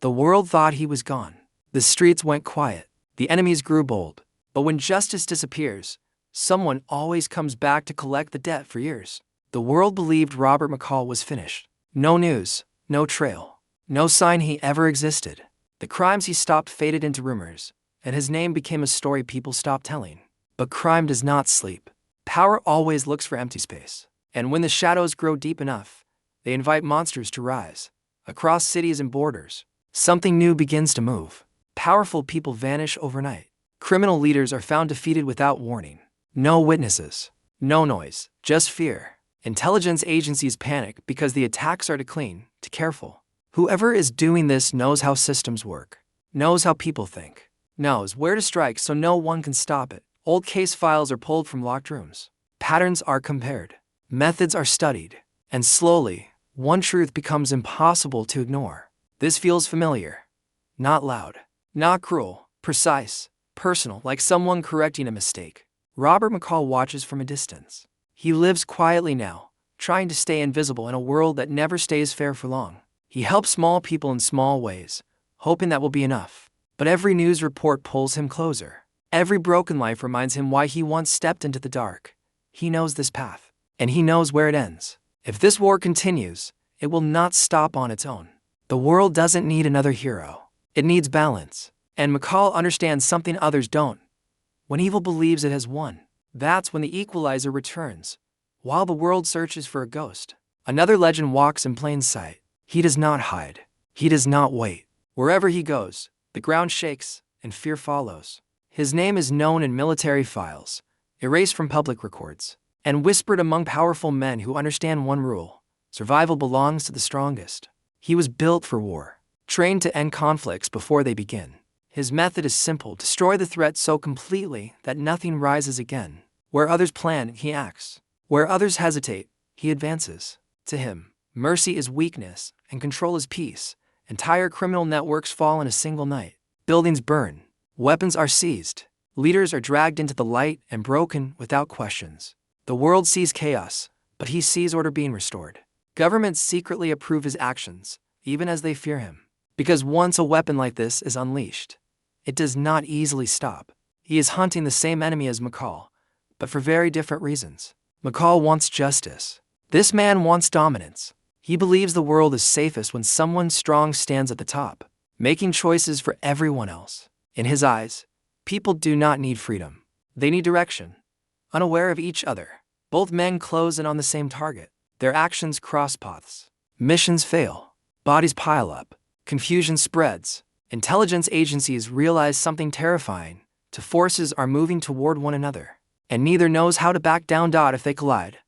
The world thought he was gone. The streets went quiet. The enemies grew bold. But when justice disappears, someone always comes back to collect the debt for years. The world believed Robert McCall was finished. No news, no trail, no sign he ever existed. The crimes he stopped faded into rumors, and his name became a story people stopped telling. But crime does not sleep. Power always looks for empty space. And when the shadows grow deep enough, they invite monsters to rise. Across cities and borders, something new begins to move. Powerful people vanish overnight. Criminal leaders are found defeated without warning. No witnesses, no noise, just fear. Intelligence agencies panic because the attacks are too clean, too careful. Whoever is doing this knows how systems work, knows how people think, knows where to strike so no one can stop it. Old case files are pulled from locked rooms. Patterns are compared. Methods are studied. And slowly, one truth becomes impossible to ignore. This feels familiar. Not loud. Not cruel. Precise. Personal, like someone correcting a mistake. Robert McCall watches from a distance. He lives quietly now, trying to stay invisible in a world that never stays fair for long. He helps small people in small ways, hoping that will be enough. But every news report pulls him closer. Every broken life reminds him why he once stepped into the dark. He knows this path, and he knows where it ends. If this war continues, it will not stop on its own. The world doesn't need another hero. It needs balance. And McCall understands something others don't. When evil believes it has won, that's when the Equalizer returns. While the world searches for a ghost, another legend walks in plain sight. He does not hide. He does not wait. Wherever he goes, the ground shakes and fear follows. His name is known in military files, erased from public records, and whispered among powerful men who understand one rule: survival belongs to the strongest. He was built for war, trained to end conflicts before they begin. His method is simple: destroy the threat so completely that nothing rises again. Where others plan, he acts. Where others hesitate, he advances. To him, mercy is weakness, and control is peace. Entire criminal networks fall in a single night. Buildings burn. Weapons are seized. Leaders are dragged into the light and broken without questions. The world sees chaos, but he sees order being restored. Governments secretly approve his actions, even as they fear him. Because once a weapon like this is unleashed, it does not easily stop. He is hunting the same enemy as McCall, but for very different reasons. McCall wants justice. This man wants dominance. He believes the world is safest when someone strong stands at the top, making choices for everyone else. In his eyes, people do not need freedom. They need direction. Unaware of each other, both men close in on the same target. Their actions cross paths. Missions fail. Bodies pile up. Confusion spreads. Intelligence agencies realize something terrifying. Two forces are moving toward one another, and neither knows how to back down. If they collide,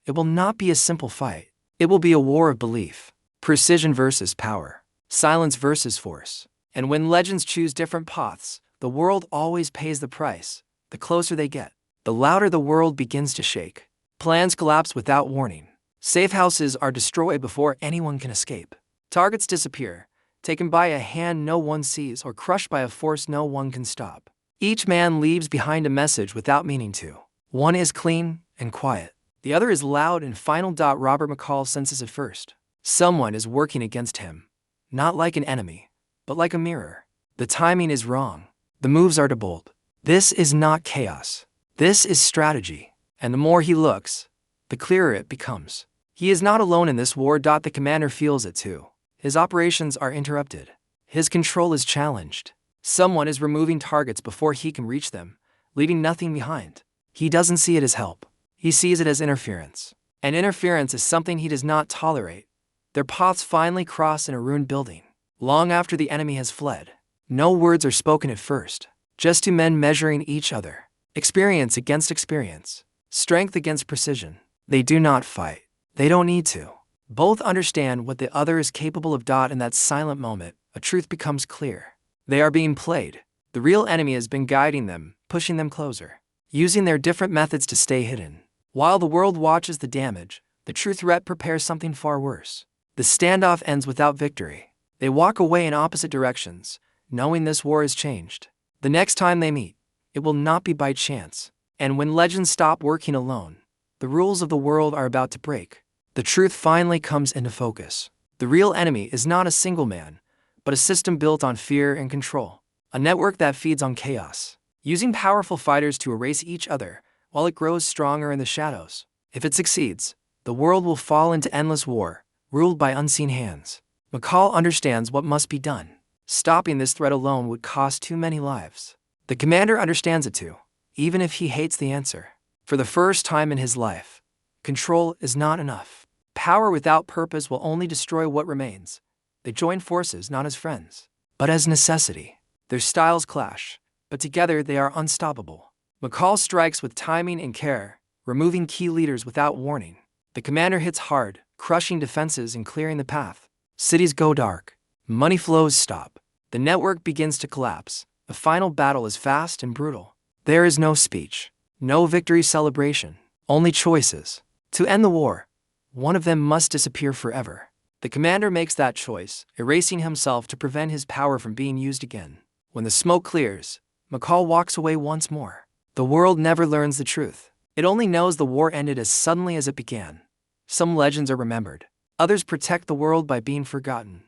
it will not be a simple fight. It will be a war of belief. Precision versus power. Silence versus force. And when legends choose different paths, the world always pays the price. The closer they get, the louder the world begins to shake. Plans collapse without warning. Safe houses are destroyed before anyone can escape. Targets disappear, taken by a hand no one sees or crushed by a force no one can stop. Each man leaves behind a message without meaning to. One is clean and quiet. The other is loud and final. Robert McCall senses it first. Someone is working against him. Not like an enemy, but like a mirror. The timing is wrong. The moves are too bold. This is not chaos. This is strategy. And the more he looks, the clearer it becomes. He is not alone in this war. The commander feels it too. His operations are interrupted. His control is challenged. Someone is removing targets before he can reach them, leaving nothing behind. He doesn't see it as help. He sees it as interference. And interference is something he does not tolerate. Their paths finally cross in a ruined building. Long after the enemy has fled. No words are spoken at first. Just two men measuring each other. Experience against experience. Strength against precision. They do not fight. They don't need to. Both understand what the other is capable of. In that silent moment, a truth becomes clear. They are being played. The real enemy has been guiding them, pushing them closer, using their different methods to stay hidden. While the world watches the damage, the true threat prepares something far worse. The standoff ends without victory. They walk away in opposite directions, knowing this war is changed. The next time they meet, it will not be by chance. And when legends stop working alone, the rules of the world are about to break. The truth finally comes into focus. The real enemy is not a single man, but a system built on fear and control. A network that feeds on chaos, using powerful fighters to erase each other while it grows stronger in the shadows. If it succeeds, the world will fall into endless war, ruled by unseen hands. McCall understands what must be done. Stopping this threat alone would cost too many lives. The commander understands it too, even if he hates the answer. For the first time in his life, control is not enough. Power without purpose will only destroy what remains. They join forces not as friends, but as necessity. Their styles clash, but together they are unstoppable. McCall strikes with timing and care, removing key leaders without warning. The commander hits hard, crushing defenses and clearing the path. Cities go dark. Money flows stop. The network begins to collapse. The final battle is fast and brutal. There is no speech, no victory celebration, only choices. To end the war, one of them must disappear forever. The commander makes that choice, erasing himself to prevent his power from being used again. When the smoke clears, McCall walks away once more. The world never learns the truth. It only knows the war ended as suddenly as it began. Some legends are remembered. Others protect the world by being forgotten.